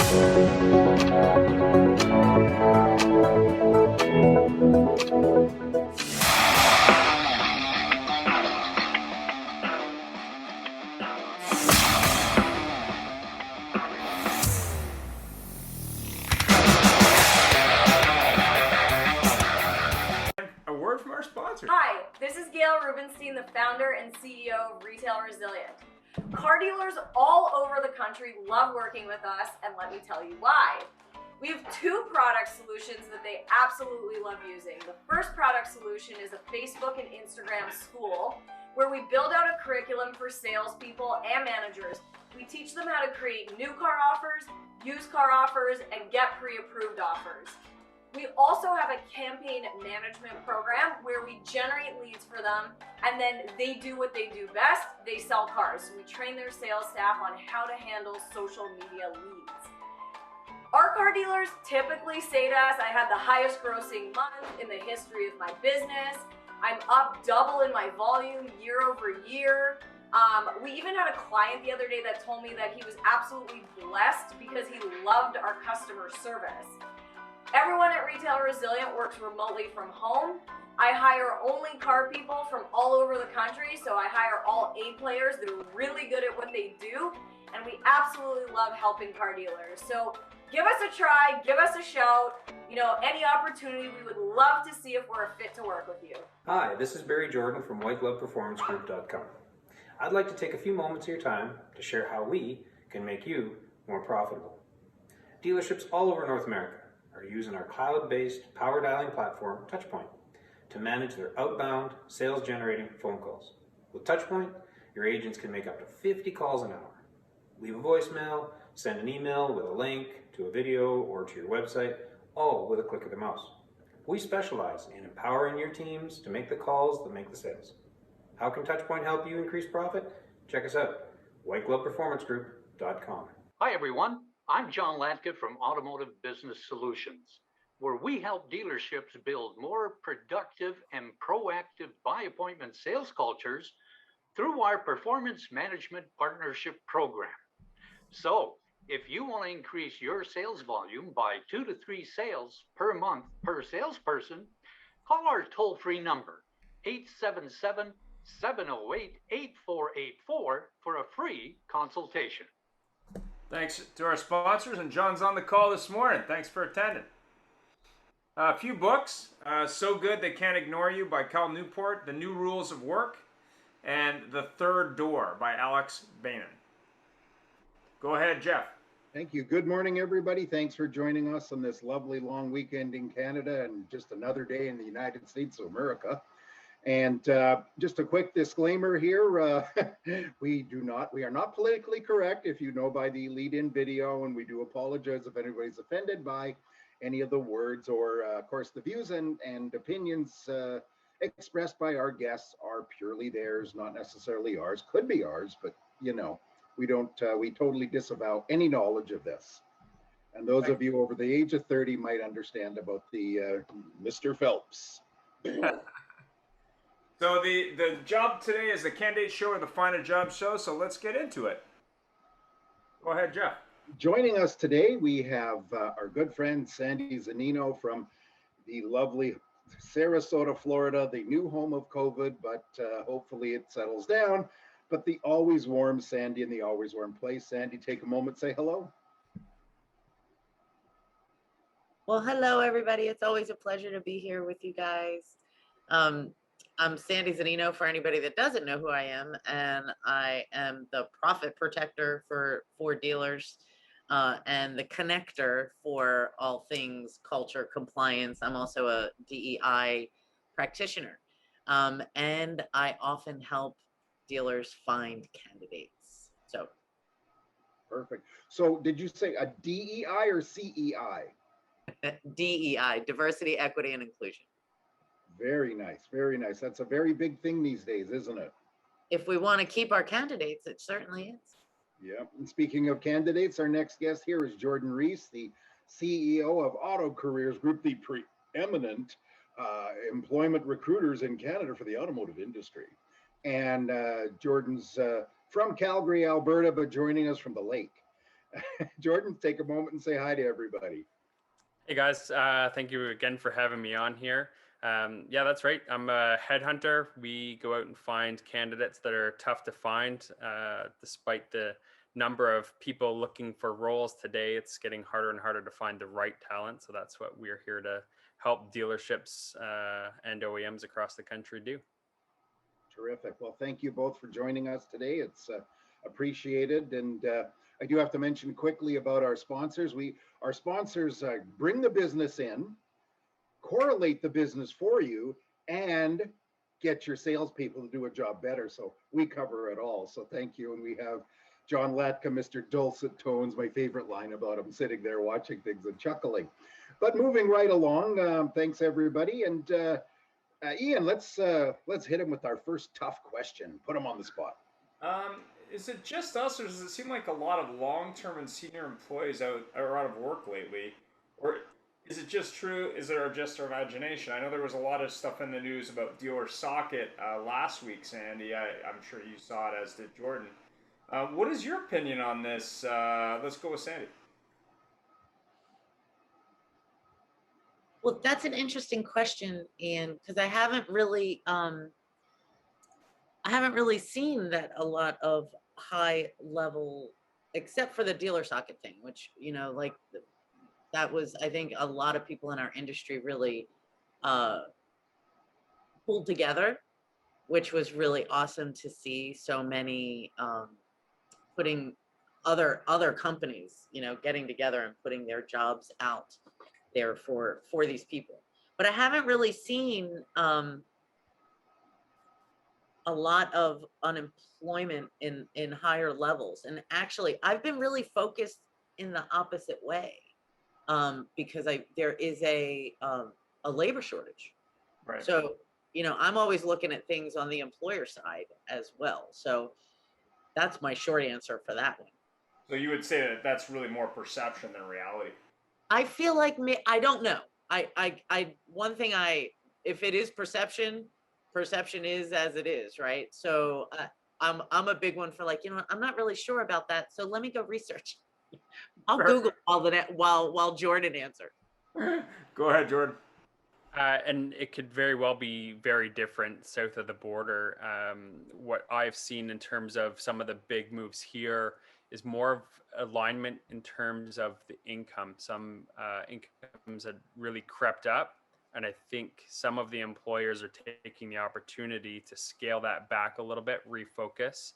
A word from our sponsor. Hi, this is Gail Rubenstein, the founder and CEO of Retail Resilient. Car dealers all over the country love working with us, and let me tell you why. We have two product solutions that they absolutely love using. The first product solution is a Facebook and Instagram school where we build out a curriculum for salespeople and managers. We teach them how to create new car offers, used car offers, and get pre-approved offers. We also have a campaign management program where we generate leads for them, and then they do what they do best, they sell cars. So we train their sales staff on how to handle social media leads. Our car dealers typically say to us, I had the highest grossing month in the history of my business. I'm up double in my volume year over year. We even had a client the other day that told me that he was absolutely blessed because he loved our customer service. Everyone at Retail Resilient works remotely from home. I hire only car people from all over the country, so I hire all A players that are really good at what they do, and we absolutely love helping car dealers. So give us a try, give us a shout. Any opportunity, we would love to see if we're a fit to work with you. Hi, this is Barry Jordan from whitegloveperformancegroup.com. I'd like to take a few moments of your time to share how we can make you more profitable. Dealerships all over North America are using our cloud-based power dialing platform, Touchpoint, to manage their outbound sales-generating phone calls. With Touchpoint, your agents can make up to 50 calls an hour. Leave a voicemail, send an email with a link to a video or to your website, all with a click of the mouse. We specialize in empowering your teams to make the calls that make the sales. How can Touchpoint help you increase profit? Check us out, whitegloveperformancegroup.com. Hi everyone, I'm John Latka from Automotive Business Solutions, where we help dealerships build more productive and proactive by-appointment sales cultures through our Performance Management Partnership Program. So, if you want to increase your sales volume by 2 to 3 sales per month per salesperson, call our toll-free number, 877-708-8484 for a free consultation. Thanks to our sponsors, and John's on the call this morning. Thanks for attending. A few books, So Good They Can't Ignore You by Cal Newport, The New Rules of Work, and The Third Door by Alex Bainan. Go ahead, Jeff. Thank you. Good morning, everybody. Thanks for joining us on this lovely long weekend in Canada and just another day in the United States of America. And just a quick disclaimer here, we are not politically correct, if you know by the lead-in video, and we do apologize if anybody's offended by any of the words or, of course, the views and opinions expressed by our guests are purely theirs, not necessarily ours. Could be ours, but we totally disavow any knowledge of this. And those of you over the age of 30 might understand about the Mr. Phelps. So the job today is the Candidate Show or the Find a Job Show, so let's get into it. Go ahead, Jeff. Joining us today, we have our good friend Sandy Zanino from the lovely Sarasota, Florida, the new home of COVID, but hopefully it settles down. But the always warm Sandy in the always warm place. Sandy, take a moment, say hello. Well, hello, everybody. It's always a pleasure to be here with you guys. I'm Sandy Zanino for anybody that doesn't know who I am, and I am the profit protector for dealers and the connector for all things culture compliance. I'm also a DEI practitioner, and I often help dealers find candidates. So perfect. So did you say a DEI or CEI? DEI, diversity, equity, and inclusion. Very nice, very nice. That's a very big thing these days, isn't it? If we want to keep our candidates, it certainly is. Yeah. And speaking of candidates, our next guest here is Jordan Reese, the CEO of Auto Careers Group, the preeminent employment recruiters in Canada for the automotive industry. And Jordan's from Calgary, Alberta, but joining us from the lake. Jordan, take a moment and say hi to everybody. Hey guys, thank you again for having me on here. Yeah, that's right. I'm a headhunter. We go out and find candidates that are tough to find. Despite the number of people looking for roles today, it's getting harder and harder to find the right talent. So that's what we're here to help dealerships and OEMs across the country do. Terrific. Well, thank you both for joining us today. It's appreciated. And I do have to mention quickly about our sponsors. Our sponsors bring the business in, correlate the business for you, and get your salespeople to do a job better. So we cover it all. So thank you. And we have John Latka, Mr. Dulcet Tones, my favorite line about him, sitting there watching things and chuckling. But moving right along, thanks everybody. And Ian, let's hit him with our first tough question. Put him on the spot. Is it just us, or does it seem like a lot of long-term and senior employees are out of work lately? Or is it just true? Is it just our imagination? I know there was a lot of stuff in the news about Dealer Socket last week, Sandy. I'm sure you saw it, as did Jordan. What is your opinion on this? Let's go with Sandy. Well, that's an interesting question, Ian, because I haven't really seen that a lot of high level, except for the dealer socket thing, which, you know, like that was, I think a lot of people in our industry really pulled together, which was really awesome to see. So many putting other companies, you know, getting together and putting their jobs out there for these people. But I haven't really seen a lot of unemployment in higher levels. And actually, I've been really focused in the opposite way, because there is a labor shortage. Right. So, you know, I'm always looking at things on the employer side as well. So that's my short answer for that one. So you would say that that's really more perception than reality. I feel like I don't know. One thing if it is perception is as it is, right? So I'm a big one for, like, you know what, I'm not really sure about that. So let me go research. I'll Google while Jordan answered. Go ahead, Jordan. And it could very well be very different south of the border. What I've seen in terms of some of the big moves here is more of alignment in terms of the income. Some incomes had really crept up, and I think some of the employers are taking the opportunity to scale that back a little bit, refocus.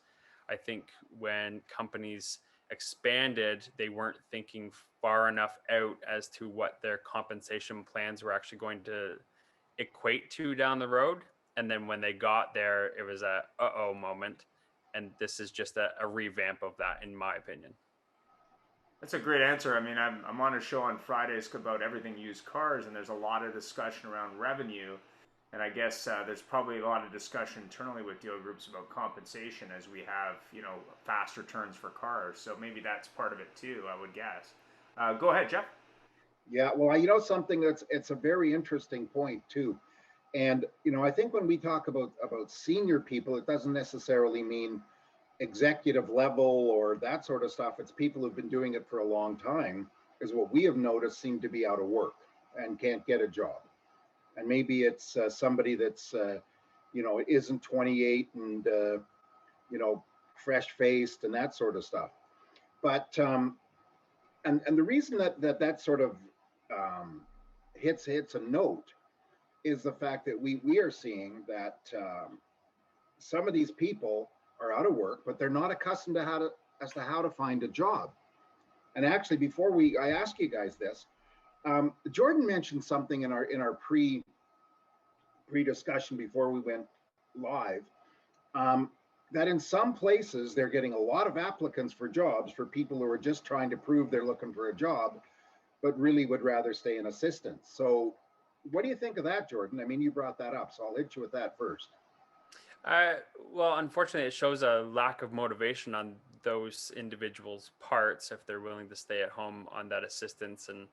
I think when companies expanded, they weren't thinking far enough out as to what their compensation plans were actually going to equate to down the road. And then when they got there, it was a uh-oh moment. And this is just a revamp of that, in my opinion. That's a great answer. I mean, I'm on a show on Fridays about everything used cars, and there's a lot of discussion around revenue. And I guess there's probably a lot of discussion internally with dealer groups about compensation as we have, you know, faster turns for cars. So maybe that's part of it too, I would guess. Go ahead, Jeff. Yeah, well, you know something, it's a very interesting point too. And, you know, I think when we talk about senior people, it doesn't necessarily mean executive level or that sort of stuff. It's people who've been doing it for a long time, is what we have noticed seem to be out of work and can't get a job. And maybe it's somebody that's, you know, isn't 28 and, you know, fresh faced and that sort of stuff. But, and the reason that sort of hits a note is the fact that we are seeing that some of these people are out of work, but they're not accustomed to how to find a job. And actually, before I ask you guys this, Jordan mentioned something in our pre-discussion before we went live, that in some places they're getting a lot of applicants for jobs for people who are just trying to prove they're looking for a job, but really would rather stay in assistance. So what do you think of that, Jordan? I mean, you brought that up, so I'll hit you with that first. Well, unfortunately, it shows a lack of motivation on those individuals' parts if they're willing to stay at home on that assistance and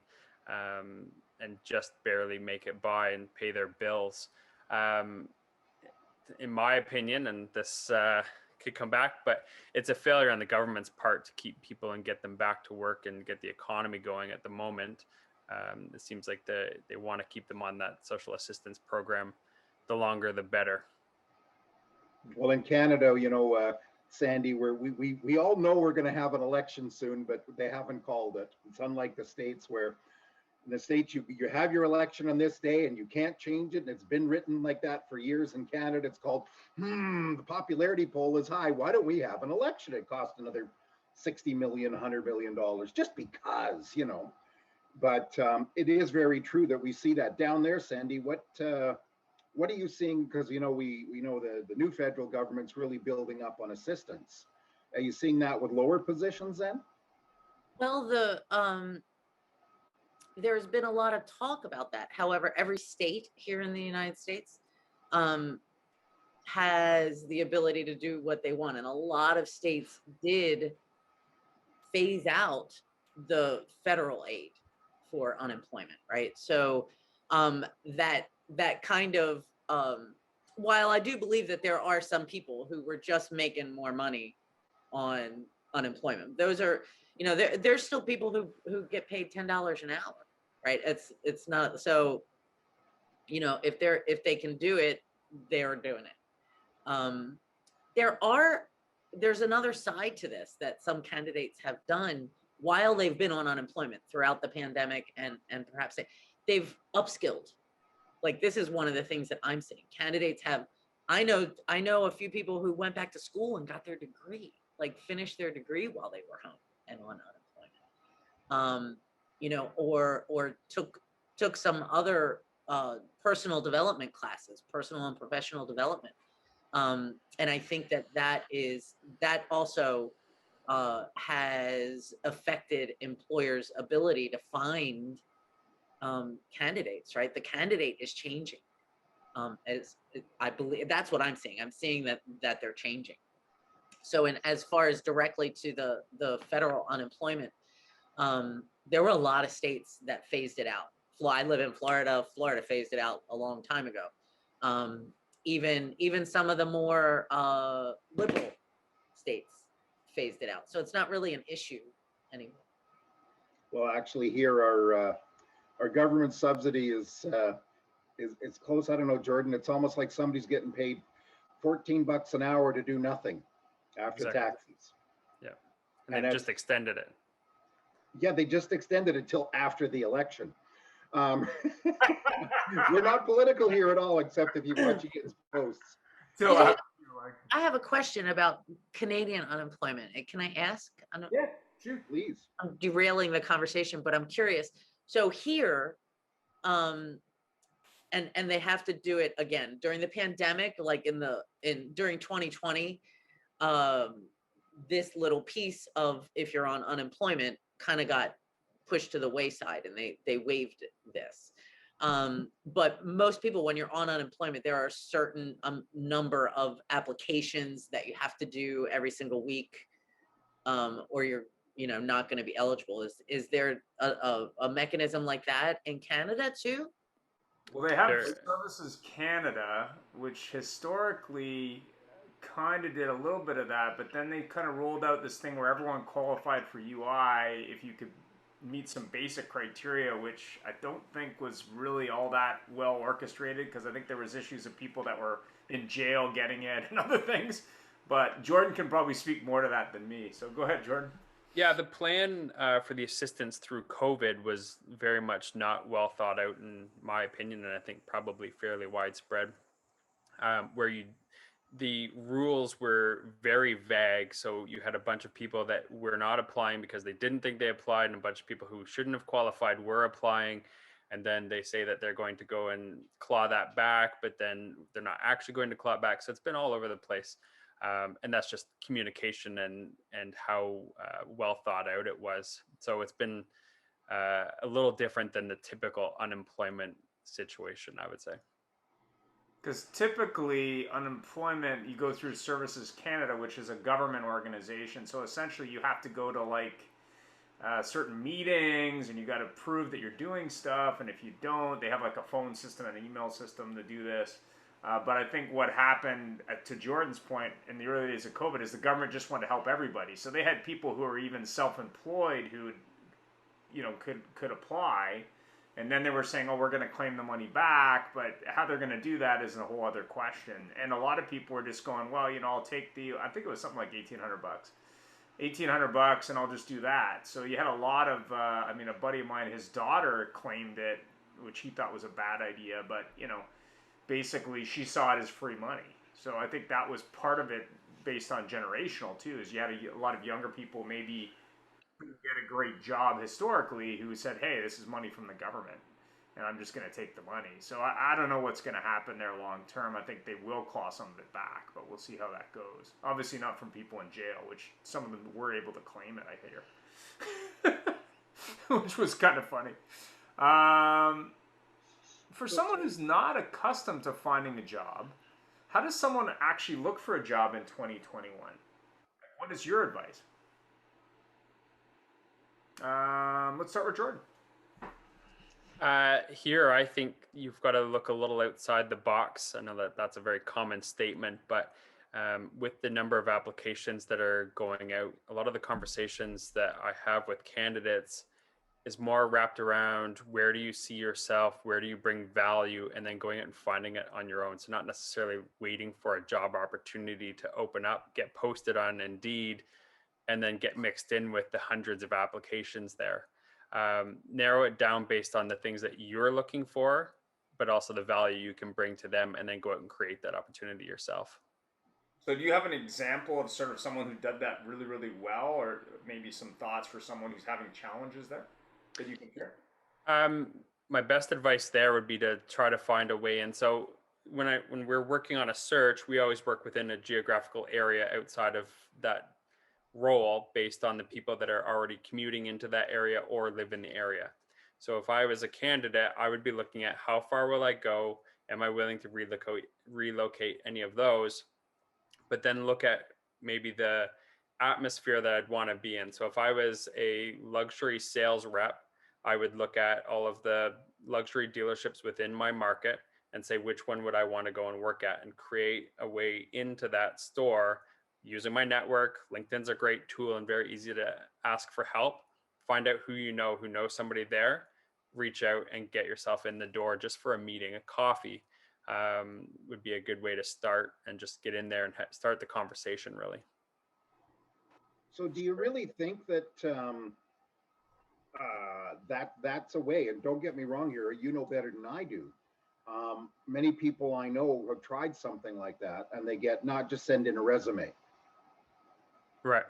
just barely make it by and pay their bills. In my opinion, and this could come back, but it's a failure on the government's part to keep people and get them back to work and get the economy going at the moment. It seems like they want to keep them on that social assistance program. The longer, the better. Well, in Canada, Sandy, we all know we're going to have an election soon, but they haven't called it. It's unlike the States, where in the States you have your election on this day and you can't change it. And it's been written like that for years. In Canada, it's called, the popularity poll is high. Why don't we have an election? It cost another 60 million, $100 million just because, But it is very true that we see that down there, Sandy. What are you seeing? Because we know the new federal government's really building up on assistance. Are you seeing that with lower positions then? Well, there's been a lot of talk about that. However, every state here in the United States has the ability to do what they want, and a lot of states did phase out the federal aid for unemployment, right? So that kind of while I do believe that there are some people who were just making more money on unemployment, those are, there's still people who get paid $10 an hour, right? It's not so, if they can do it, they're doing it. There's another side to this that some candidates have done while they've been on unemployment throughout the pandemic, and perhaps they've upskilled. Like, this is one of the things that I'm seeing. Candidates have, I know a few people who went back to school and got their degree, like finished their degree while they were home and on unemployment. Or took some other personal development classes, personal and professional development. And I think that also has affected employers' ability to find candidates, right? The candidate is changing. I believe that's what I'm seeing. I'm seeing that they're changing. So, as far as directly to the federal unemployment, there were a lot of states that phased it out. I live in Florida. Florida phased it out a long time ago. Even some of the more liberal states phased it out. So it's not really an issue anymore. Well, actually, here our government subsidy is close. I don't know, Jordan. It's almost like somebody's getting paid $14 an hour to do nothing after taxes. Yeah, and they just extended it. Yeah, they just extended it until after the election. We're not political here at all, except if you watch Ian's posts. So, I have a question about Canadian unemployment. Can I ask? Yeah, sure. Please. I'm derailing the conversation, but I'm curious. So here, and they have to do it again during the pandemic, like during 2020. This little piece of, if you're on unemployment, kind of got pushed to the wayside, and they waived this. But most people, when you're on unemployment, there are a certain number of applications that you have to do every single week, or you're not going to be eligible. Is there a mechanism like that in Canada too? Well, they have Services Canada, which historically kind of did a little bit of that, but then they kind of rolled out this thing where everyone qualified for UI if you could meet some basic criteria, which I don't think was really all that well orchestrated, because I think there was issues of people that were in jail getting it and other things. But Jordan can probably speak more to that than me. So go ahead, Jordan. Yeah, the plan for the assistance through COVID was very much not well thought out, in my opinion, and I think probably fairly widespread, where the rules were very vague. So you had a bunch of people that were not applying because they didn't think they applied, and a bunch of people who shouldn't have qualified were applying. And then they say that they're going to go and claw that back, but then they're not actually going to claw it back. So it's been all over the place. And that's just communication and how well thought out it was. So it's been a little different than the typical unemployment situation, I would say. Because typically unemployment, you go through Services Canada, which is a government organization. So essentially you have to go to certain meetings, and you got to prove that you're doing stuff. And if you don't, they have like a phone system and an email system to do this. But I think what happened, to Jordan's point, in the early days of COVID is the government just wanted to help everybody. So they had people who were even self-employed who, could apply, and then they were saying, "Oh, we're going to claim the money back," but how they're going to do that is a whole other question. And a lot of people were just going, "Well, I'll take I think it was something like $1,800, $1,800, and I'll just do that." So you had a lot of, a buddy of mine, his daughter claimed it, which he thought was a bad idea, but basically she saw it as free money. So I think that was part of it, based on generational too, is you had a lot of younger people maybe who get a great job historically who said, "Hey, this is money from the government and I'm just going to take the money." So I don't know what's going to happen there long term. I think they will claw some of it back, but we'll see how that goes. Obviously not from people in jail, which some of them were able to claim it, I hear. Which was kind of funny. For someone who's not accustomed to finding a job, how does someone actually look for a job in 2021? What is your advice? Let's start with Jordan. Here, I think you've got to look a little outside the box. I know that that's a very common statement, but with the number of applications that are going out, a lot of the conversations that I have with candidates is more wrapped around where do you see yourself, where do you bring value, and then going out and finding it on your own. So not necessarily waiting for a job opportunity to open up, get posted on Indeed, and then get mixed in with the hundreds of applications there. Narrow it down based on the things that you're looking for, but also the value you can bring to them, and then go out and create that opportunity yourself. So do you have an example of sort of someone who did that really, really well, or maybe some thoughts for someone who's having challenges there that you can share? My best advice there would be to try to find a way in. So when we're working on a search, we always work within a geographical area outside of that role based on the people that are already commuting into that area or live in the area. So if I was a candidate, I would be looking at how far will I go? Am I willing to relocate any of those? But then look at maybe the atmosphere that I'd want to be in. So if I was a luxury sales rep, I would look at all of the luxury dealerships within my market and say, which one would I want to go and work at, and create a way into that store using my network. LinkedIn's a great tool and very easy to ask for help. Find out who knows somebody there, reach out and get yourself in the door just for a meeting. A coffee would be a good way to start, and just get in there and start the conversation, really. So do you really think that that's a way? And don't get me wrong here, you know better than I do. Many people I know have tried something like that, and they get not just send in a resume. Right.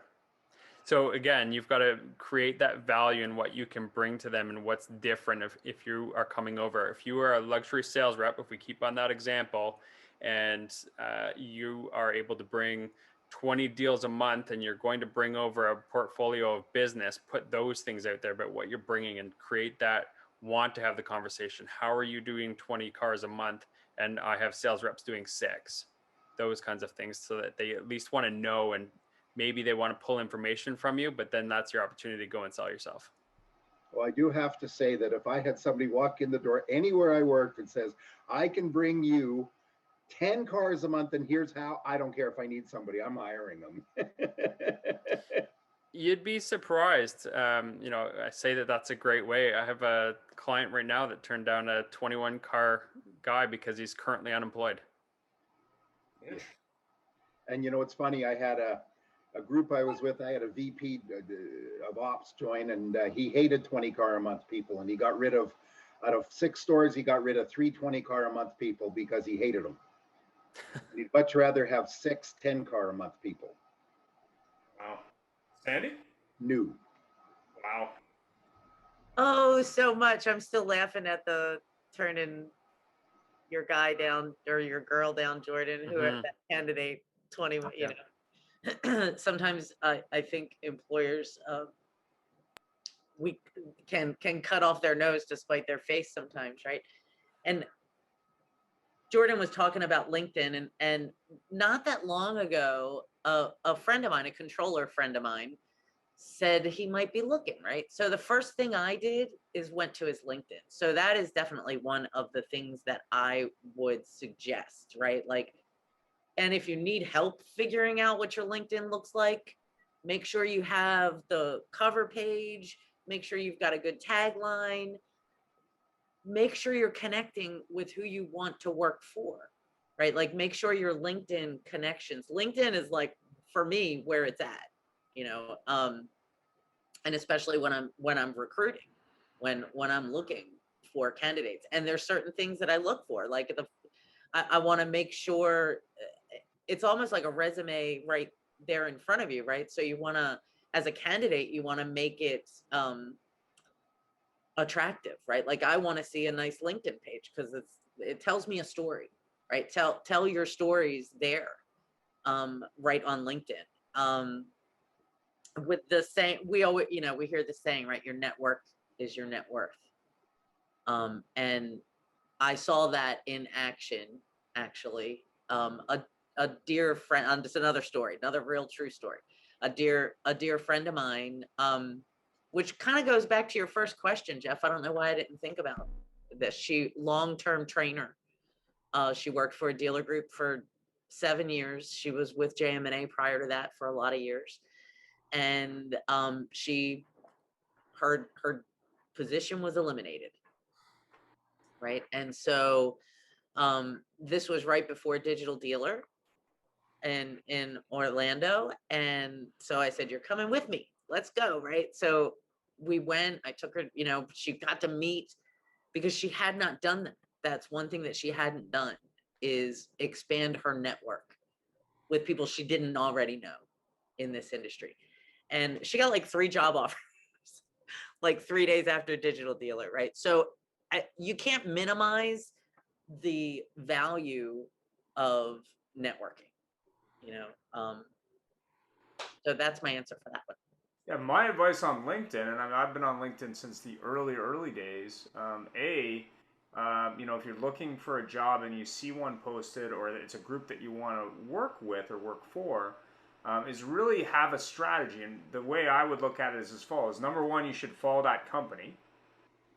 So again, you've got to create that value in what you can bring to them and what's different if you are coming over. If you are a luxury sales rep, if we keep on that example, and you are able to bring 20 deals a month and you're going to bring over a portfolio of business, put those things out there about what you're bringing and create that want to have the conversation. How are you doing 20 cars a month? And I have sales reps doing 6, those kinds of things, so that they at least want to know, and maybe they want to pull information from you, but then that's your opportunity to go and sell yourself. Well, I do have to say that if I had somebody walk in the door anywhere I work and says, I can bring you 10 cars a month and here's how, I don't care if I need somebody, I'm hiring them. You'd be surprised. I say that that's a great way. I have a client right now that turned down a 21 car guy because he's currently unemployed. Yeah. And it's funny, I had a group I was with, I had a VP of ops join, and he hated 20 car a month people, and he got rid of, out of 6 stores, he got rid of 3 20 car a month people because he hated them. He'd much rather have 6 10 car a month people. Wow. Sandy? New. Wow. Oh, so much. I'm still laughing at the turning your guy down or your girl down, Jordan, who are that candidate 21, sometimes I think employers we can cut off their nose to spite their face sometimes, right? And Jordan was talking about LinkedIn, and not that long ago, a friend of mine, a controller friend of mine, said he might be looking, right? So the first thing I did is went to his LinkedIn. So that is definitely one of the things that I would suggest, right? Like, and if you need help figuring out what your LinkedIn looks like, make sure you have the cover page, make sure you've got a good tagline, make sure you're connecting with who you want to work for, right? Like make sure your LinkedIn connections. LinkedIn is like, for me, where it's at, you know, and especially when I'm recruiting, when I'm looking for candidates. And there's certain things that I look for, like I want to make sure it's almost like a resume right there in front of you, right? So you want to, as a candidate, you want to make it attractive, right? Like I want to see a nice LinkedIn page because it tells me a story, right? Tell your stories there, right on LinkedIn. With the saying, we always, you know, we hear the saying, right? Your network is your net worth. And I saw that in action, actually. A dear friend, just another story, another real true story. A dear friend of mine, which kind of goes back to your first question, Jeff. I don't know why I didn't think about this. She long-term trainer. She worked for a dealer group for 7 years. She was with JM&A prior to that for a lot of years. And her position was eliminated, right? And so this was right before Digital Dealer in Orlando. And so I said, you're coming with me. Let's go, right? So we went, I took her, you know, she got to meet, because she had not done that. That's one thing that she hadn't done, is expand her network with people she didn't already know in this industry. And she got like 3 job offers, like 3 days after Digital Dealer, right? So you can't minimize the value of networking, you know? So that's my answer for that one. Yeah, my advice on LinkedIn, and I've been on LinkedIn since the early days. You know, if you're looking for a job and you see one posted, or it's a group that you want to work with or work for, is really have a strategy. And the way I would look at it is as follows. Number one, you should follow that company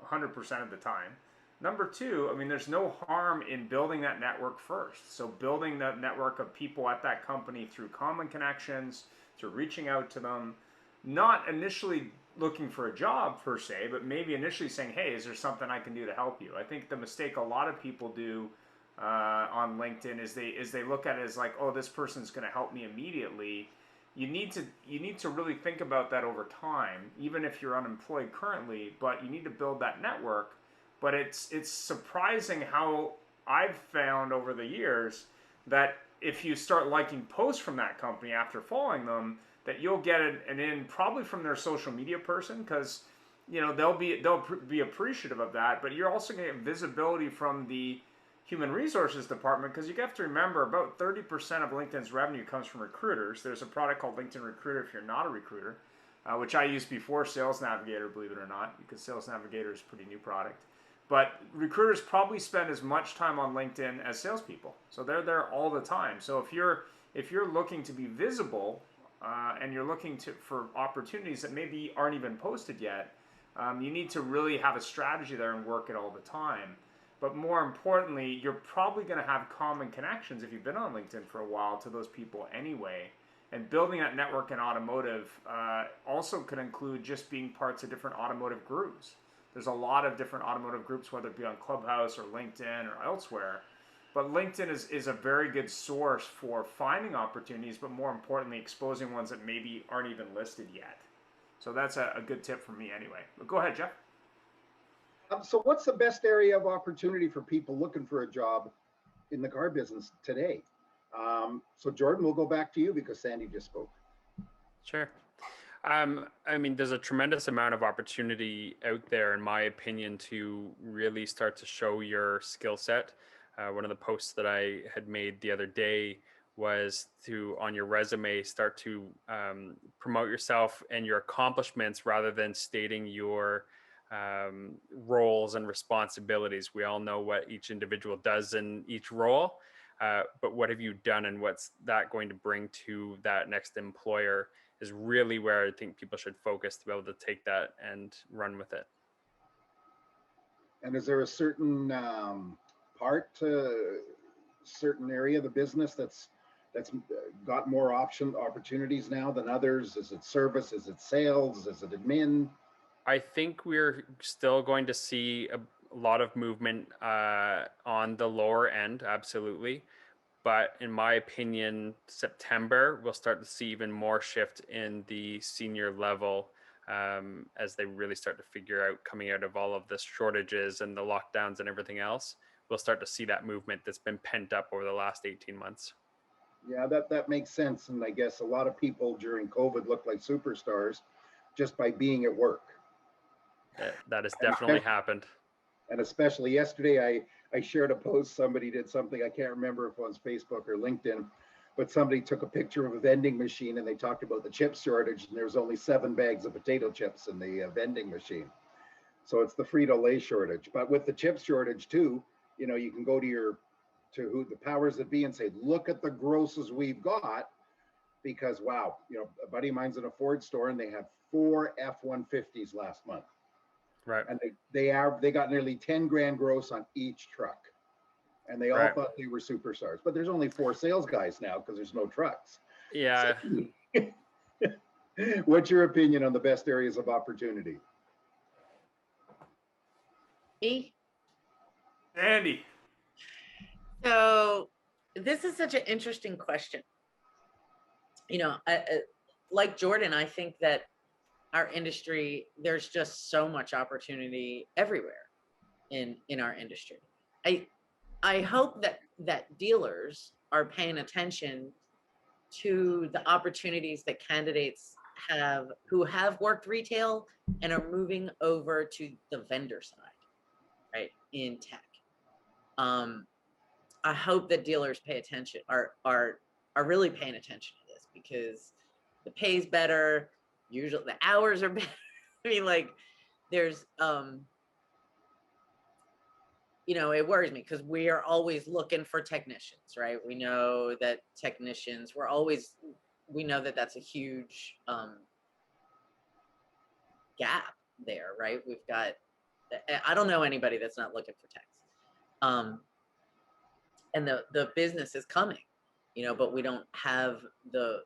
100% of the time. Number two, I mean, there's no harm in building that network first. So building that network of people at that company through common connections, through reaching out to them, not initially looking for a job per se, but maybe initially saying, hey, is there something I can do to help you? I think the mistake a lot of people do on LinkedIn is they look at it as like, oh, this person's going to help me immediately. You need to really think about that over time, even if you're unemployed currently, but you need to build that network. But it's surprising how I've found over the years that if you start liking posts from that company after following them, that you'll get an in probably from their social media person, because you know they'll be appreciative of that. But you're also going to get visibility from the human resources department, because you have to remember about 30% of LinkedIn's revenue comes from recruiters. There's a product called LinkedIn Recruiter if you're not a recruiter, which I used before Sales Navigator, believe it or not, because Sales Navigator is a pretty new product. But recruiters probably spend as much time on LinkedIn as salespeople, so they're there all the time. So if you're looking to be visible and you're looking for opportunities that maybe aren't even posted yet, you need to really have a strategy there and work it all the time. But more importantly, you're probably going to have common connections if you've been on LinkedIn for a while to those people anyway. And building that network in automotive also could include just being parts of different automotive groups. There's a lot of different automotive groups, whether it be on Clubhouse or LinkedIn or elsewhere. But LinkedIn is a very good source for finding opportunities, but more importantly, exposing ones that maybe aren't even listed yet. So that's a good tip for me anyway. But go ahead, Jeff. So what's the best area of opportunity for people looking for a job in the car business today? So Jordan, we'll go back to you because Sandy just spoke. Sure. I mean, there's a tremendous amount of opportunity out there, in my opinion, to really start to show your skill set. One of the posts that I had made the other day was to, on your resume, start to promote yourself and your accomplishments rather than stating your roles and responsibilities. We all know what each individual does in each role, but what have you done and what's that going to bring to that next employer? is really where I think people should focus to be able to take that and run with it. And is there a certain certain area of the business that's got more opportunities now than others? Is it service? Is it sales? Is it admin? I think we're still going to see a lot of movement on the lower end, absolutely. But in my opinion, September, we'll start to see even more shift in the senior level as they really start to figure out, coming out of all of the shortages and the lockdowns and everything else, we'll start to see that movement that's been pent up over the last 18 months. Yeah, that makes sense. And I guess a lot of people during COVID looked like superstars just by being at work. That has definitely happened. And especially yesterday, I shared a post. Somebody did something, I can't remember if it was Facebook or LinkedIn, but somebody took a picture of a vending machine and they talked about the chip shortage, and there was only 7 bags of potato chips in the vending machine. So it's the Frito-Lay shortage. But with the chip shortage too, you know, you can go to who the powers that be and say, look at the grosses we've got, because wow, you know, a buddy of mine's in a Ford store and they have 4 F-150s last month. Right. And they got nearly 10 grand gross on each truck. And they all Right. thought they were superstars. But there's only 4 sales guys now because there's no trucks. Yeah. So, what's your opinion on the best areas of opportunity? Me? Andy. So this is such an interesting question. You know, like Jordan, I think that our industry, there's just so much opportunity everywhere in our industry. I hope that dealers are paying attention to the opportunities that candidates have who have worked retail and are moving over to the vendor side, right, in tech. I hope that dealers pay attention, are really paying attention to this, because the pay's better, usually the hours are better. I mean, like, there's you know, it worries me because we are always looking for technicians, right? We know that technicians, we know that that's a huge gap there, right? We've got, I don't know anybody that's not looking for techs. And the business is coming, you know, but we don't have the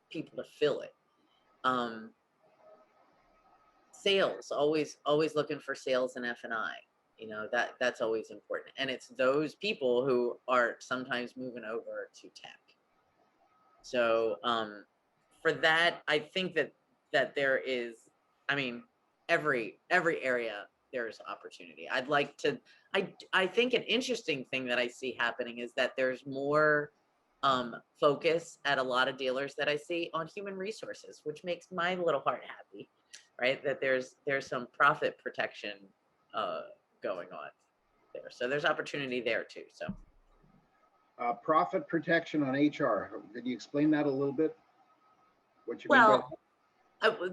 people to fill it. Sales, always looking for sales and F&I, you know, that's always important. And it's those people who are sometimes moving over to tech. So for that, I think that there is, I mean, every area there's opportunity. I'd like to, I think an interesting thing that I see happening is that there's more focus at a lot of dealers that I see on human resources, which makes my little heart happy, right? That there's some profit protection going on there. So there's opportunity there too. So profit protection on HR. Can you explain that a little bit? What you mean by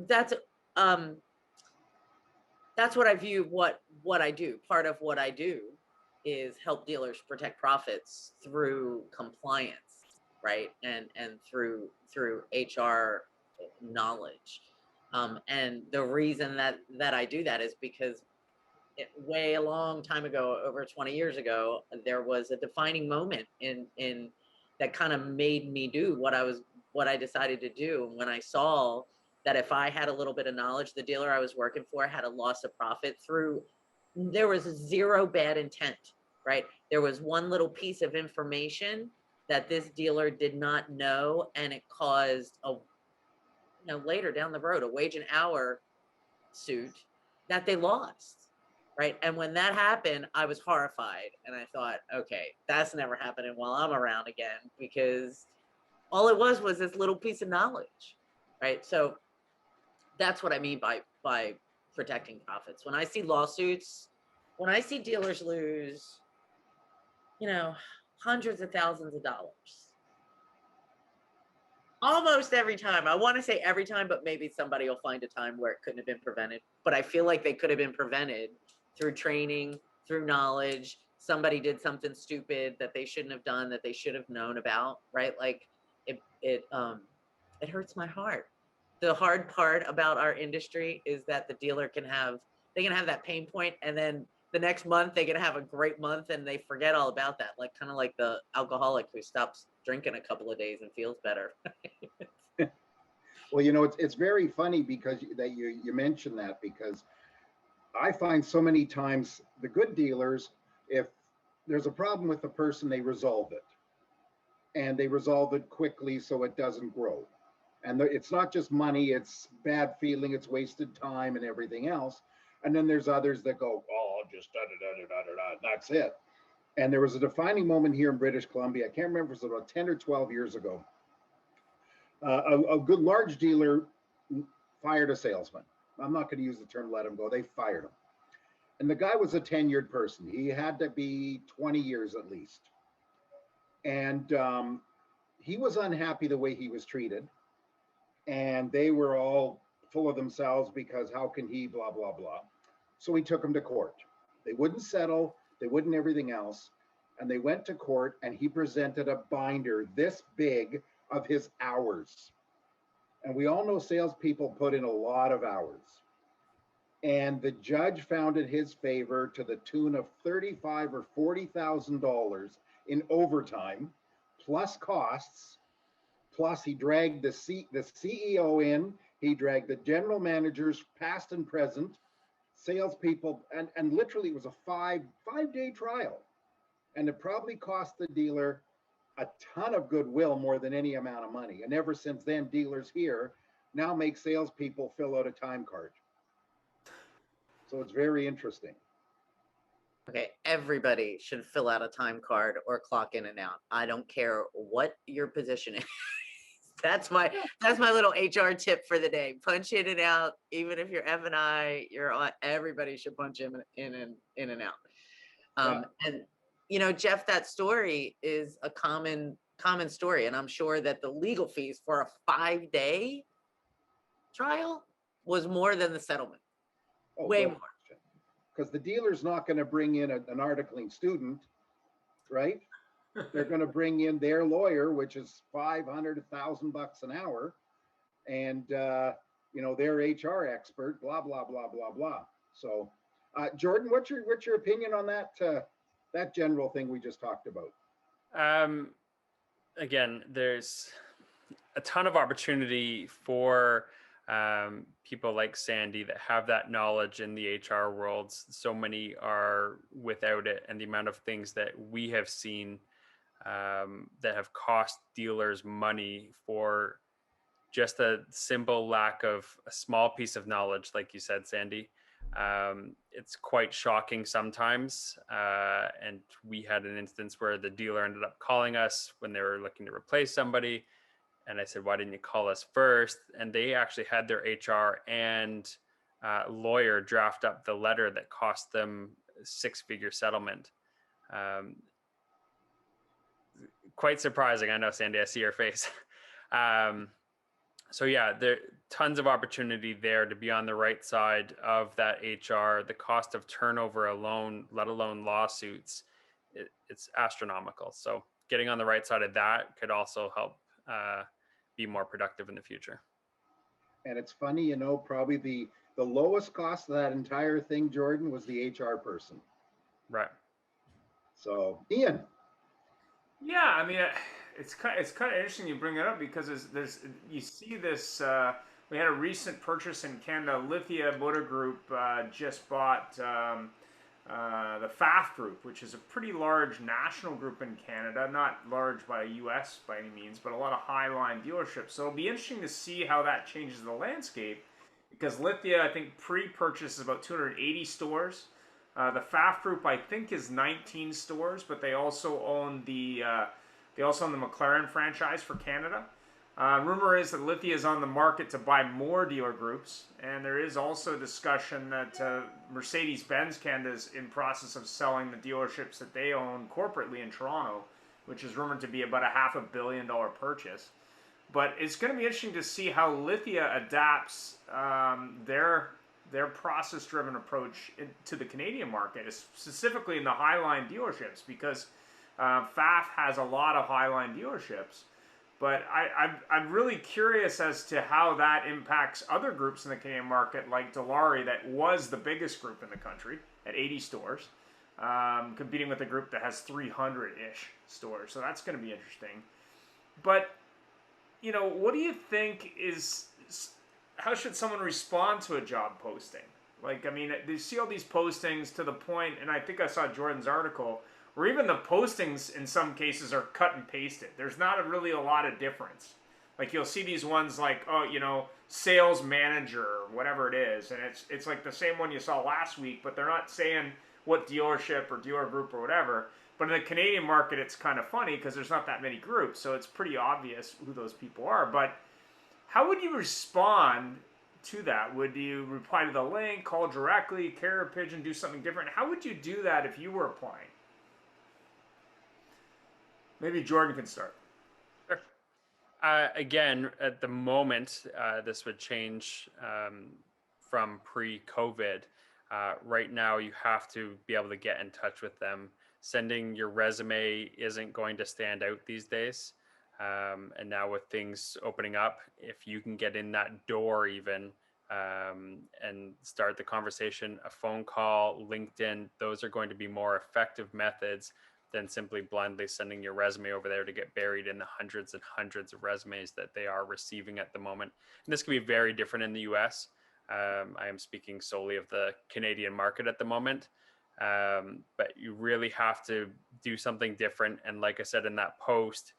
that? That's what I view what I do. Part of what I do is help dealers protect profits through compliance, right? And through HR knowledge. And the reason that I do that is because way a long time ago, over 20 years ago, there was a defining moment in that kind of made me do what I decided to do. When I saw that if I had a little bit of knowledge, the dealer I was working for had a loss of profit there was zero bad intent, right? There was one little piece of information that this dealer did not know, and it caused later down the road, a wage and hour suit that they lost, right? And when that happened, I was horrified, and I thought, okay, that's never happening while I'm around again, because all it was this little piece of knowledge, right? So that's what I mean by protecting profits. When I see lawsuits, when I see dealers lose, hundreds of thousands of dollars, almost every time. I want to say every time, but maybe somebody will find a time where it couldn't have been prevented. But I feel like they could have been prevented through training, through knowledge. Somebody did something stupid that they shouldn't have done, that they should have known about, right? Like it hurts my heart the hard part about our industry is that the dealer can have that pain point, and then the next month they can have a great month and they forget all about that, like kind of like the alcoholic who stops drinking a couple of days and feels better. Well, you know, it's very funny because you mentioned that, because I find so many times the good dealers, if there's a problem with the person, they resolve it, and they resolve it quickly so it doesn't grow. And it's not just money, it's bad feeling, it's wasted time and everything else. And then there's others that go, oh, I'll just da da da da da da, that's it. And there was a defining moment here in British Columbia. I can't remember if it was about 10 or 12 years ago. A good large dealer fired a salesman. I'm not going to use the term let him go. They fired him. And the guy was a tenured person. He had to be 20 years at least. And he was unhappy the way he was treated. And they were all full of themselves because how can he, blah, blah, blah. So he took him to court. They wouldn't settle. They wouldn't everything else. And they went to court, and he presented a binder this big of his hours. And we all know salespeople put in a lot of hours. And the judge found in his favor to the tune of $35,000 or $40,000 in overtime, plus costs. Plus, he dragged the CEO in. He dragged the general managers, past and present, salespeople, and literally it was a five-day trial. And it probably cost the dealer a ton of goodwill, more than any amount of money. And ever since then, dealers here now make salespeople fill out a time card. So it's very interesting. Okay, everybody should fill out a time card or clock in and out. I don't care what your position is. That's my little HR tip for the day. Punch in and out, even if you're F&I, you're on. Everybody should punch in and out. And you know, Jeff, that story is a common story, and I'm sure that the legal fees for a 5-day trial was more than the settlement. Oh, way no more. question. Because the dealer's not going to bring in an articling student, right? They're going to bring in their lawyer, which is $500, $1,000 an hour, and you know, their HR expert, blah blah blah blah blah. So, Jordan, what's your opinion on that that general thing we just talked about? Again, there's a ton of opportunity for people like Sandy that have that knowledge in the HR worlds. So many are without it, and the amount of things that we have seen that have cost dealers money for just a simple lack of a small piece of knowledge, like you said, Sandy. It's quite shocking sometimes. And we had an instance where the dealer ended up calling us when they were looking to replace somebody. And I said, why didn't you call us first? And they actually had their HR and lawyer draft up the letter that cost them a 6-figure settlement. Quite surprising. I know, Sandy, I see your face. So yeah, there tons of opportunity there to be on the right side of that HR. The cost of turnover alone, let alone lawsuits, it's astronomical. So getting on the right side of that could also help be more productive in the future. And it's funny, you know, probably the lowest cost of that entire thing, Jordan, was the HR person. Right. So, Ian. Yeah, I mean, it's kind of interesting you bring it up, because there's you see this. We had a recent purchase in Canada. Lithia Motor Group just bought the FAF Group, which is a pretty large national group in Canada. Not large by US by any means, but a lot of high-line dealerships. So it'll be interesting to see how that changes the landscape, because Lithia, I think, pre-purchase is about 280 stores. The FAF Group, I think, is 19 stores, but they also own the McLaren franchise for Canada. Rumor is that Lithia is on the market to buy more dealer groups, and there is also discussion that Mercedes-Benz Canada is in process of selling the dealerships that they own corporately in Toronto, which is rumored to be about a $500 million purchase. But it's going to be interesting to see how Lithia adapts their process-driven approach to the Canadian market, specifically in the Highline dealerships, because FAF has a lot of Highline dealerships. But I'm really curious as to how that impacts other groups in the Canadian market, like Dilawri, that was the biggest group in the country at 80 stores, competing with a group that has 300-ish stores. So that's going to be interesting. But, you know, what do you think is, how should someone respond to a job posting? Like, I mean, you see all these postings to the point, and I think I saw Jordan's article, where even the postings in some cases are cut and pasted. There's not really a lot of difference. Like, you'll see these ones like, oh, you know, sales manager or whatever it is, and it's like the same one you saw last week, but they're not saying what dealership or dealer group or whatever. But in the Canadian market, it's kind of funny because there's not that many groups, so it's pretty obvious who those people are. But how would you respond to that? Would you reply to the link, call directly, carrier pigeon, do something different? How would you do that if you were applying? Maybe Jordan can start. Sure. Again, at the moment, this would change from pre-COVID. Right now, you have to be able to get in touch with them. Sending your resume isn't going to stand out these days. And now with things opening up, if you can get in that door even and start the conversation, a phone call, LinkedIn, those are going to be more effective methods than simply blindly sending your resume over there to get buried in the hundreds and hundreds of resumes that they are receiving at the moment. And this can be very different in the US. I am speaking solely of the Canadian market at the moment. But you really have to do something different. And like I said in that post,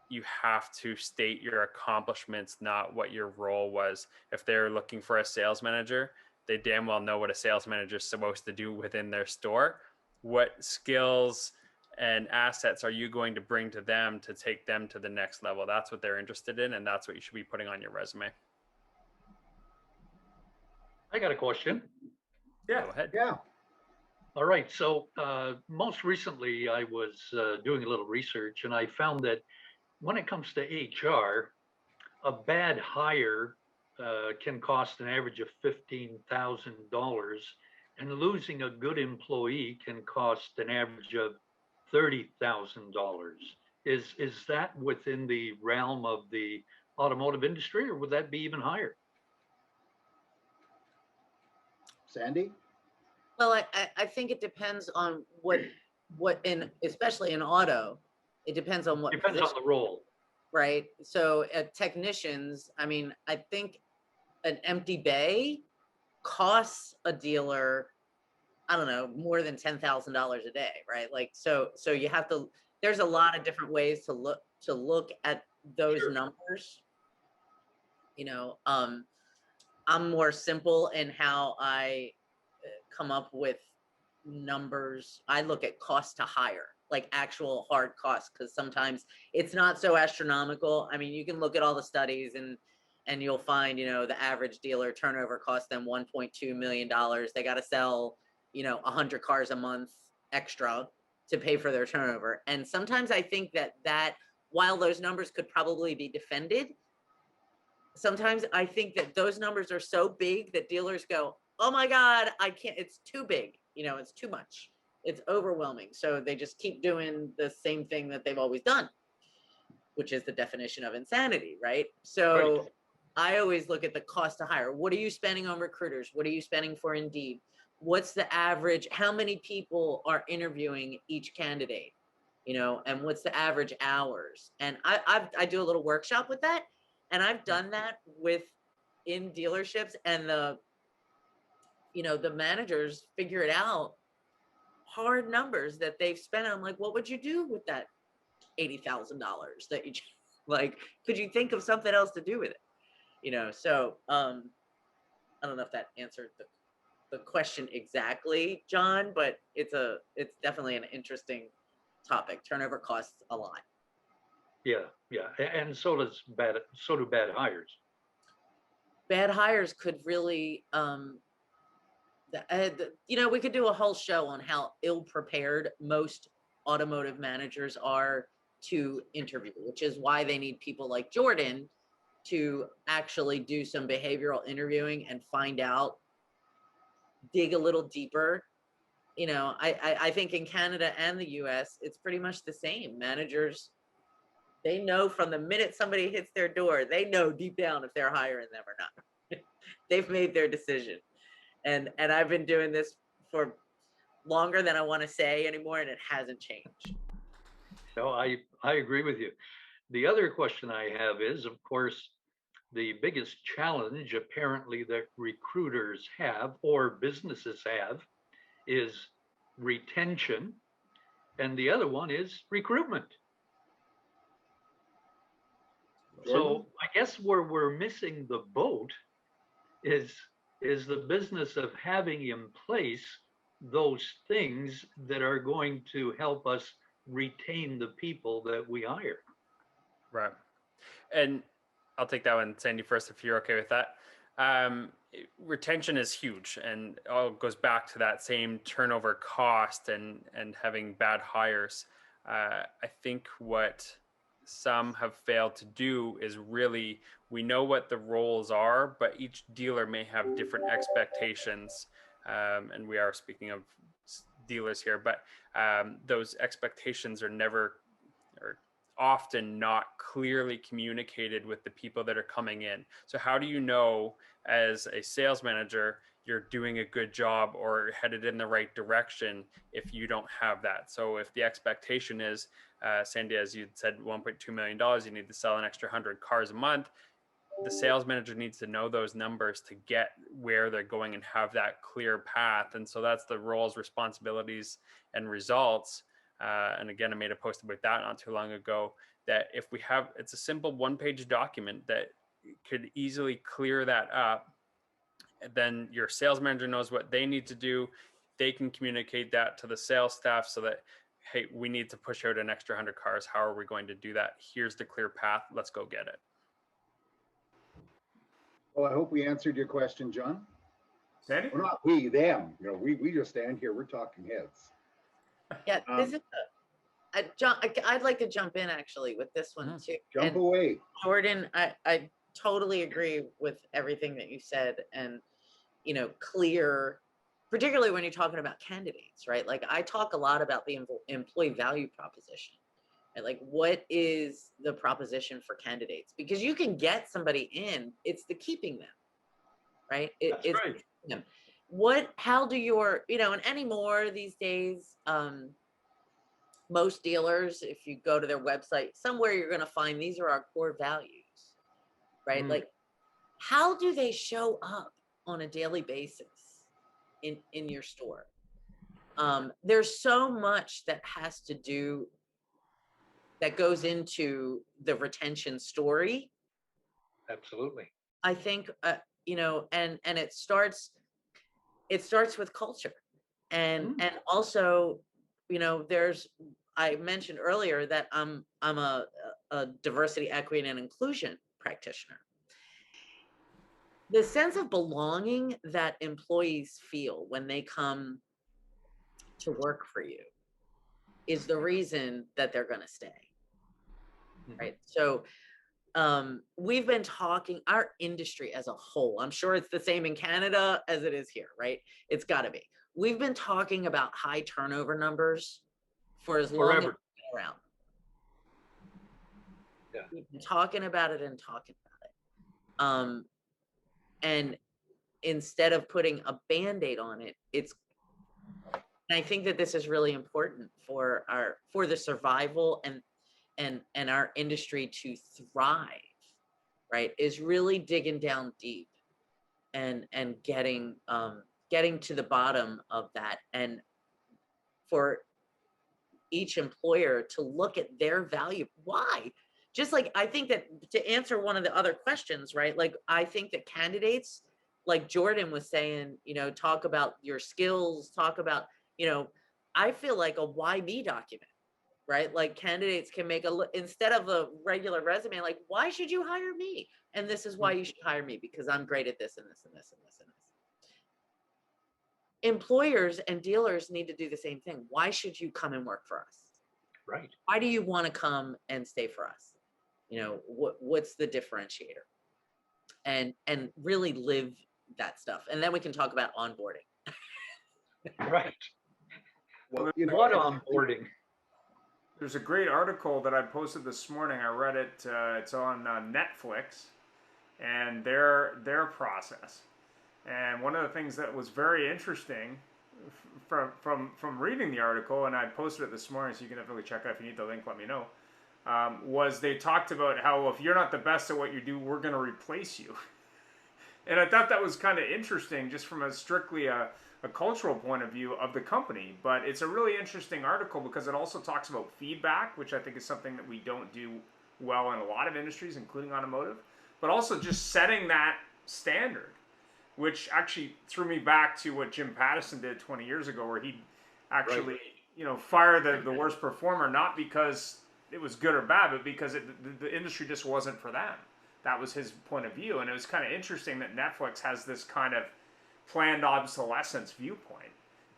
you have to state your accomplishments, not what your role was. If they're looking for a sales manager, they damn well know what a sales manager is supposed to do within their store. What skills and assets are you going to bring to them to take them to the next level? That's what they're interested in, and that's what you should be putting on your resume. I got a question. Yeah. Go ahead. Yeah. All right. So most recently, I was doing a little research, and I found that when it comes to HR, a bad hire can cost an average of $15,000, and losing a good employee can cost an average of $30,000. Is that within the realm of the automotive industry, or would that be even higher? Sandy? Well, I think it depends on what especially in auto, it depends on what Depends on position, the role. right? So at technicians, I mean, I think an empty bay costs a dealer, I don't know, more than $10,000 a day, right? Like, so you have to, there's a lot of different ways to look at those Sure. numbers. You know, I'm more simple in how I come up with numbers. I look at cost to hire, like actual hard costs, because sometimes it's not so astronomical. I mean, you can look at all the studies and you'll find, you know, the average dealer turnover costs them $1.2 million. They got to sell, you know, 100 cars a month extra to pay for their turnover. And sometimes I think that while those numbers could probably be defended, sometimes I think that those numbers are so big that dealers go, oh my God, I can't, it's too big. You know, it's too much. It's overwhelming. So they just keep doing the same thing that they've always done, which is the definition of insanity, right? So Right. I always look at the cost to hire. What are you spending on recruiters? What are you spending for Indeed? What's the average? How many people are interviewing each candidate? You know, and what's the average hours? And I do a little workshop with that. And I've done that in dealerships, and the managers figure it out, hard numbers that they've spent. I'm like, what would you do with that $80,000 that you like? Could you think of something else to do with it? You know, so I don't know if that answered the question exactly, John, but it's definitely an interesting topic. Turnover costs a lot. Yeah. And so do bad hires. Bad hires could really, we could do a whole show on how ill prepared most automotive managers are to interview, which is why they need people like Jordan to actually do some behavioral interviewing and find out, dig a little deeper. You know, I think in Canada and the US, it's pretty much the same. Managers They know from the minute somebody hits their door, they know deep down if they're hiring them or not. They've made their decision. And I've been doing this for longer than I want to say anymore, and it hasn't changed. No, I agree with you. The other question I have is, of course, the biggest challenge apparently that recruiters have or businesses have is retention, and the other one is recruitment. So I guess where we're missing the boat is the business of having in place those things that are going to help us retain the people that we hire. Right. And I'll take that one, Sandy, first, if you're okay with that. Retention is huge, and it all goes back to that same turnover cost and having bad hires. I think what some have failed to do is really, we know what the roles are, but each dealer may have different expectations. And we are speaking of dealers here, but those expectations are never, or often not clearly communicated with the people that are coming in. So how do you know as a sales manager you're doing a good job or headed in the right direction if you don't have that? So if the expectation is, Sandy, as you said, $1.2 million, you need to sell an extra 100 cars a month, the sales manager needs to know those numbers to get where they're going and have that clear path. And so that's the roles, responsibilities, and results. And again, I made a post about that not too long ago, that if we have, it's a simple one-page document that could easily clear that up, then your sales manager knows what they need to do. They can communicate that to the sales staff so that, hey, we need to push out an extra 100 cars. How are we going to do that? Here's the clear path. Let's go get it. Well, I hope we answered your question, John. Sandy? Well, not we, them. We just stand here. We're talking heads. Yeah, this is John. I'd like to jump in actually with this one too. Jump away. Jordan, I totally agree with everything that you said, and clear, particularly when you're talking about candidates, right? Like I talk a lot about the employee value proposition. And like, what is the proposition for candidates? Because you can get somebody in, it's the keeping them, right? It's right. Them. How do your, and anymore these days, most dealers, if you go to their website, somewhere you're going to find these are our core values, right? Like, how do they show up on a daily basis in your store? There's so much that has to do, that goes into the retention story. Absolutely. I think, and it starts with culture, and also, I mentioned earlier that I'm a diversity, equity, and inclusion practitioner. The sense of belonging that employees feel when they come to work for you is the reason that they're going to stay. Right. So we've been talking, our industry as a whole, I'm sure it's the same in Canada as it is here, right? It's got to be. We've been talking about high turnover numbers for as long as we've been around. Yeah. We've been talking about it and talking about it. And instead of putting a Band-Aid on it, and I think that this is really important for the survival and our industry to thrive, right? Is really digging down deep and getting to the bottom of that, and for each employer to look at their value. Why? Just like, I think that to answer one of the other questions, right? Like, I think that candidates, like Jordan was saying, talk about your skills, talk about, I feel like a why me document, right? Like candidates can make instead of a regular resume, like, why should you hire me? And this is why you should hire me, because I'm great at this and this and this and this and this. Employers and dealers need to do the same thing. Why should you come and work for us? Right. Why do you want to come and stay for us? What's the differentiator? And really live that stuff. And then we can talk about onboarding. Right. Well, what onboarding? There's a great article that I posted this morning. I read it. It's on Netflix, and their process. And one of the things that was very interesting from reading the article, and I posted it this morning, so you can definitely check out. If you need the link, let me know. Was they talked about how if you're not the best at what you do, we're going to replace you. And I thought that was kind of interesting, just from a strictly a cultural point of view of the company. But it's a really interesting article because it also talks about feedback, which I think is something that we don't do well in a lot of industries, including automotive. But also just setting that standard, which actually threw me back to what Jim Pattison did 20 years ago, where he actually, fired the worst performer, not because it was good or bad, but because the industry just wasn't for them. That was his point of view. And it was kind of interesting that Netflix has this kind of planned obsolescence viewpoint.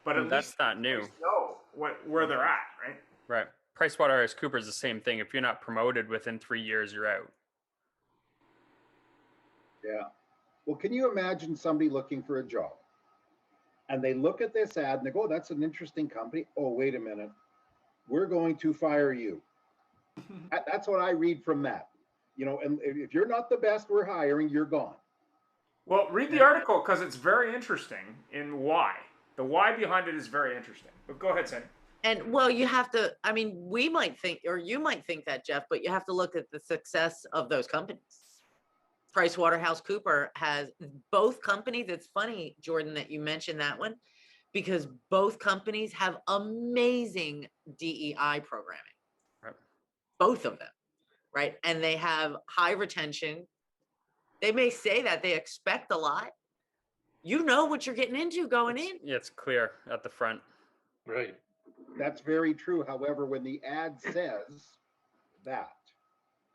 But at that's least not new. Know where they're at, right? Right. PricewaterhouseCoopers is the same thing. If you're not promoted within 3 years, you're out. Yeah. Well, can you imagine somebody looking for a job and they look at this ad and they go, oh, that's an interesting company. Oh, wait a minute. We're going to fire you. That's what I read from that. And if you're not the best we're hiring, you're gone. Well, read the article because it's very interesting in why. The why behind it is very interesting. But go ahead, Sandy. And well, you have to, I mean, we might think, or you might think that, Jeff, but you have to look at the success of those companies. PricewaterhouseCooper has both companies. It's funny, Jordan, that you mentioned that one, because both companies have amazing DEI programming. Right. Both of them, right? And they have high retention. They may say that they expect a lot. You know what you're getting into going in. Yeah, it's clear at the front. Right. That's very true. However, when the ad says that,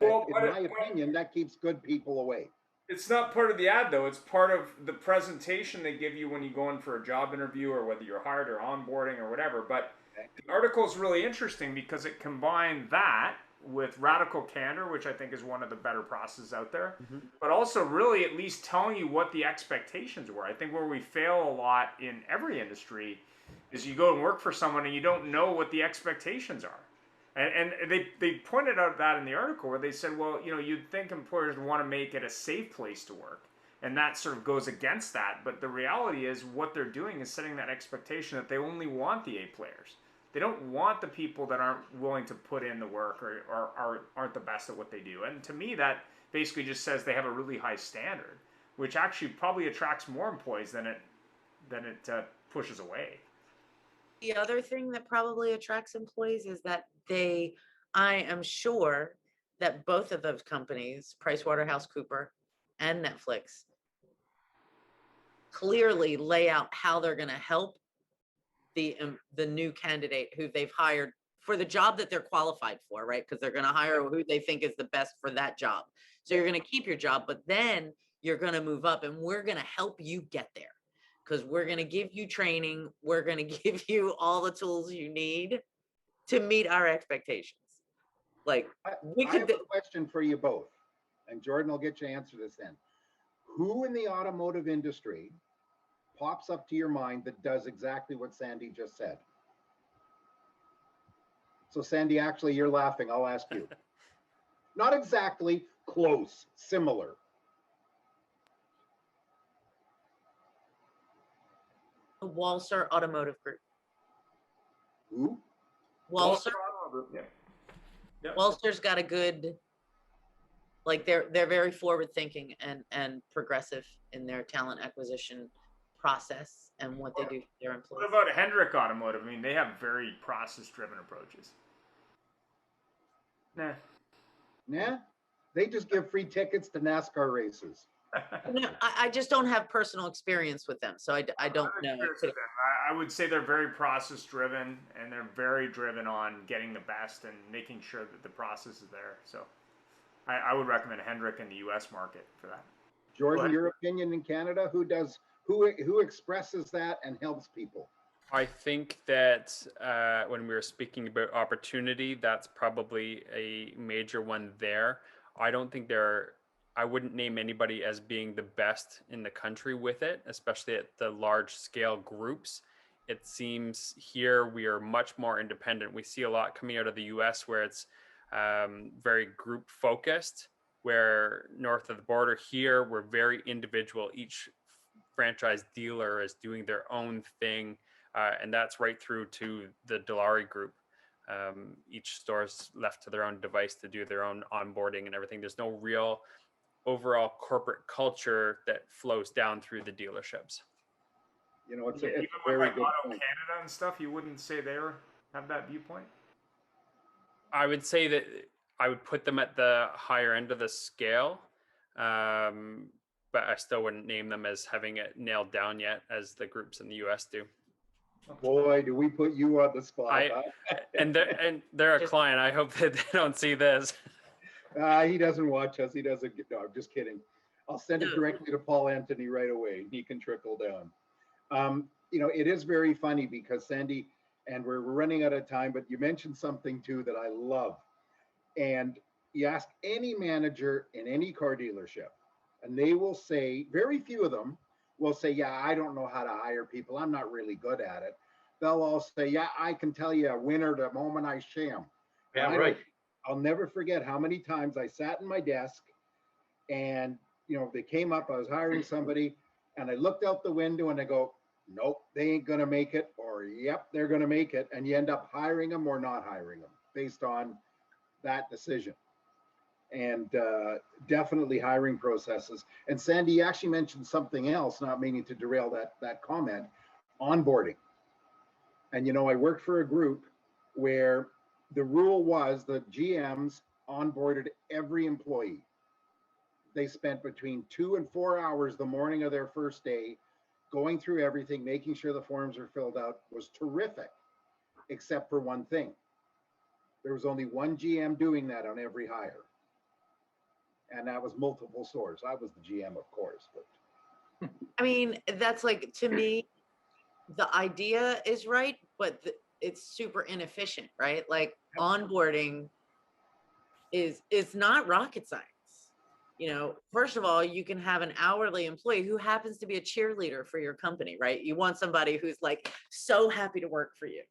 Well, in my opinion, that keeps good people away. It's not part of the ad, though. It's part of the presentation they give you when you go in for a job interview, or whether you're hired or onboarding or whatever. But the article is really interesting because it combined that with radical candor, which I think is one of the better processes out there, but also really at least telling you what the expectations were. I think where we fail a lot in every industry is you go and work for someone and you don't know what the expectations are. And they pointed out that in the article where they said, well, you'd think employers want to make it a safe place to work. And that sort of goes against that. But the reality is what they're doing is setting that expectation that they only want the A players. They don't want the people that aren't willing to put in the work or aren't the best at what they do. And to me, that basically just says they have a really high standard, which actually probably attracts more employees than it pushes away. The other thing that probably attracts employees is that I am sure that both of those companies, PricewaterhouseCooper and Netflix, clearly lay out how they're going to help the new candidate who they've hired for the job that they're qualified for, right? Because they're going to hire who they think is the best for that job. So you're going to keep your job, but then you're going to move up, and we're going to help you get there. Because we're going to give you training. We're going to give you all the tools you need to meet our expectations. Like, I have a question for you both. And Jordan, I'll get you to answer this then. Who in the automotive industry pops up to your mind that does exactly what Sandy just said? So Sandy, actually, you're laughing. I'll ask you. Not exactly, close, similar. The Walser Automotive Group. Who? Walser. Yeah. Yep. Walser's got a good, like they're very forward thinking and progressive in their talent acquisition process and what they do for their employees. What about Hendrick Automotive? I mean, they have very process-driven approaches. Nah. They just give free tickets to NASCAR races. No, I just don't have personal experience with them, so I don't know. I would say they're very process driven, and they're very driven on getting the best and making sure that the process is there. So I would recommend Hendrick in the U.S. market for that. Jordan, your opinion in Canada, who expresses that and helps people? I think that when we were speaking about opportunity, that's probably a major one there. I don't think I wouldn't name anybody as being the best in the country with it, especially at the large scale groups. It seems here we are much more independent. We see a lot coming out of the US where it's very group focused, where north of the border here, we're very individual. Each franchise dealer is doing their own thing, and that's right through to the Dilawri group. Each store's left to their own device to do their own onboarding and everything. There's no real overall corporate culture that flows down through the dealerships. You know, it's Even a with very like good Auto point. Canada and stuff, you wouldn't say they have that viewpoint? I would say that I would put them at the higher end of the scale, but I still wouldn't name them as having it nailed down yet, as the groups in the US do. Boy, do we put you on the spot, huh? And they're a client. I hope that they don't see this. He doesn't watch us. He doesn't. No, I'm just kidding. I'll send it directly to Paul Anthony right away. He can trickle down. You know, it is very funny because Sandy, and we're running out of time, but you mentioned something too that I love. And you ask any manager in any car dealership, and they will say, very few of them will say, yeah, I don't know how to hire people. I'm not really good at it. They'll all say, yeah, I can tell you a winner the moment I see him. Yeah, right. I'll never forget how many times I sat in my desk and, you know, they came up, I was hiring somebody, and I looked out the window and I go, nope, they ain't going to make it, or yep, they're going to make it. And you end up hiring them or not hiring them based on that decision. And definitely hiring processes. And Sandy, you actually mentioned something else, not meaning to derail that comment, onboarding. And, you know, I worked for a group where the rule was the GMs onboarded every employee. They spent between 2 and 4 hours the morning of their first day going through everything, making sure the forms are filled out. Was terrific, except for one thing. There was only one GM doing that on every hire. And that was multiple stores. I was the GM, of course, but I mean, that's like, to me, the idea is right, but it's super inefficient, right? Like onboarding is not rocket science. You know, first of all, you can have an hourly employee who happens to be a cheerleader for your company, right? You want somebody who's like so happy to work for you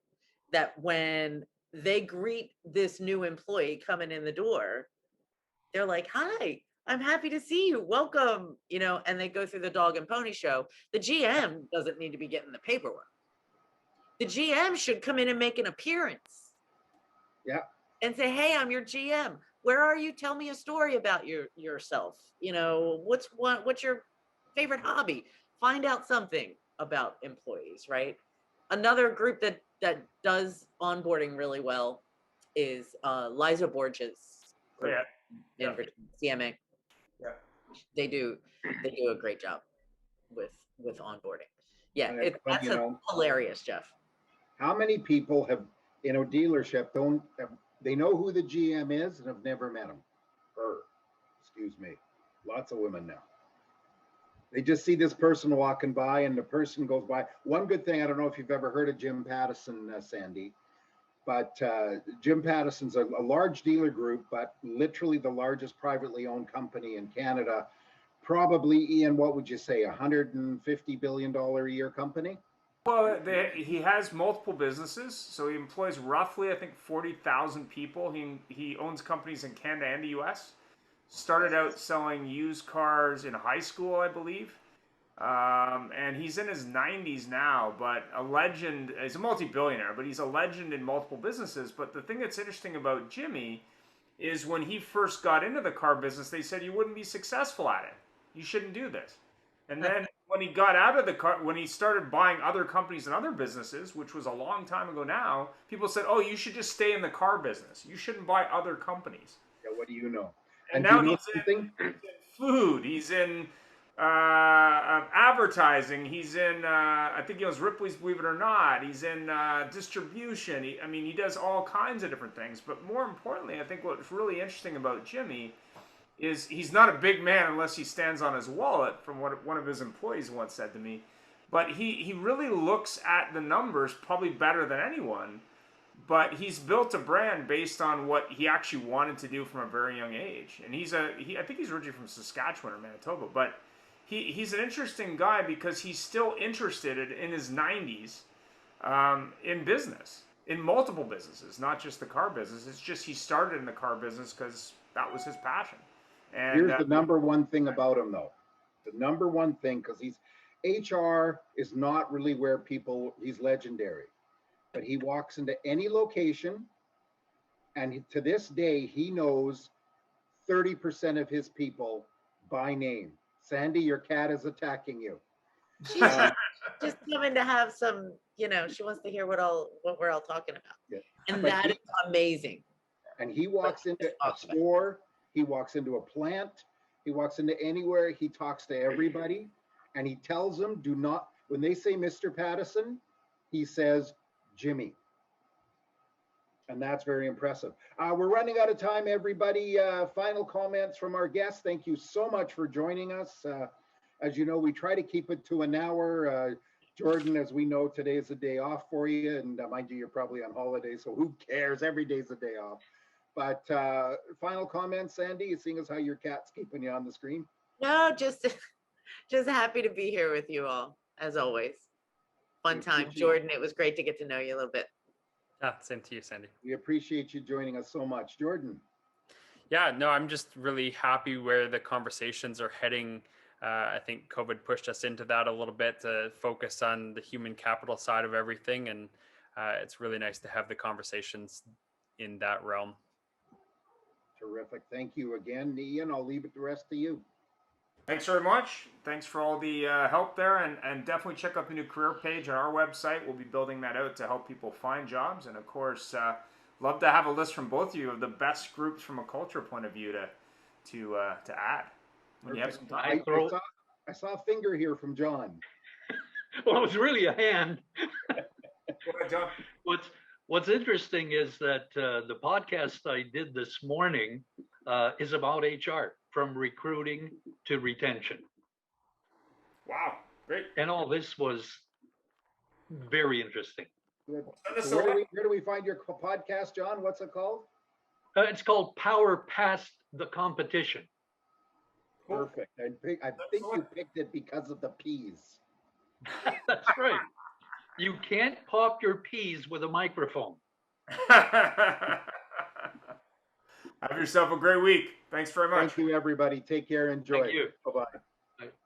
that when they greet this new employee coming in the door, they're like, hi, I'm happy to see you. Welcome. You know, and they go through the dog and pony show. The GM doesn't need to be getting the paperwork. The GM should come in and make an appearance. Yeah. And say, hey, I'm your GM. Where are you? Tell me a story about yourself. You know, what's your favorite hobby? Find out something about employees, right? Another group that does onboarding really well is Liza Borges group in CMA. Yeah. They do a great job with onboarding. Yeah, that's hilarious, Jeff. How many people have, you know, dealership they know who the GM is and have never met him? Excuse me. Lots of women now. They just see this person walking by and the person goes by. One good thing, I don't know if you've ever heard of Jim Pattison, Sandy, but Jim Pattison's a large dealer group, but literally the largest privately owned company in Canada. Probably, Ian, what would you say, $150 billion a year company? Well, he has multiple businesses, so he employs roughly, I think, 40,000 people. He owns companies in Canada and the U.S. Started out selling used cars in high school, I believe, and he's in his 90s now. But a legend. He's a multi-billionaire, but he's a legend in multiple businesses. But the thing that's interesting about Jimmy is when he first got into the car business, they said you wouldn't be successful at it. You shouldn't do this. And then when he got out of the car, when he started buying other companies and other businesses, which was a long time ago now, people said, oh, you should just stay in the car business. You shouldn't buy other companies. Yeah, what do you know? And now he's in food. He's in advertising. He's in, I think he owns Ripley's, believe it or not. He's in distribution. He does all kinds of different things. But more importantly, I think what's really interesting about Jimmy is he's not a big man unless he stands on his wallet, from what one of his employees once said to me. But he really looks at the numbers probably better than anyone. But he's built a brand based on what he actually wanted to do from a very young age. And I think he's originally from Saskatchewan or Manitoba. But he's an interesting guy because he's still interested in his 90s in business, in multiple businesses, not just the car business. It's just he started in the car business because that was his passion. And Here's the number one thing about him, though. The number one thing, because HR is not really where he's legendary, but he walks into any location, and to this day, he knows 30% of his people by name. Sandy, your cat is attacking you. She's just coming to have some, she wants to hear what we're all talking about. Yeah. And But that is amazing. And he walks into a store, he walks into a plant, he walks into anywhere, he talks to everybody, and he tells them, when they say Mr. Pattison, he says, Jimmy. And that's very impressive. We're running out of time, everybody. Final comments from our guests. Thank you so much for joining us. As you know, we try to keep it to an hour. Jordan, as we know, today is a day off for you. And mind you, you're probably on holiday, so who cares? Every day's a day off. But final comments, Sandy, seeing as how your cat's keeping you on the screen. No, just happy to be here with you all, as always. Fun time. Jordan, it was great to get to know you a little bit. Same to you, Sandy. We appreciate you joining us so much. Jordan. Yeah, no, I'm just really happy where the conversations are heading. I think COVID pushed us into that a little bit to focus on the human capital side of everything. And it's really nice to have the conversations in that realm. Terrific. Thank you again, Ian. I'll leave it the rest to you. Thanks very much. Thanks for all the help there. And definitely check out the new career page on our website. We'll be building that out to help people find jobs. And of course, love to have a list from both of you of the best groups from a culture point of view to add when you have some time. I saw a finger here from John. Well, it was really a hand. Go ahead, John. What's interesting is that the podcast I did this morning is about HR, from recruiting to retention. Wow, great. And all this was very interesting. Good. So where do we find your podcast, John? What's it called? It's called Power Past the Competition. Perfect. I think you picked it because of the peas. That's right. You can't pop your peas with a microphone. Have yourself a great week. Thanks very much. Thank you, everybody. Take care. Enjoy. Thank you. Bye-bye.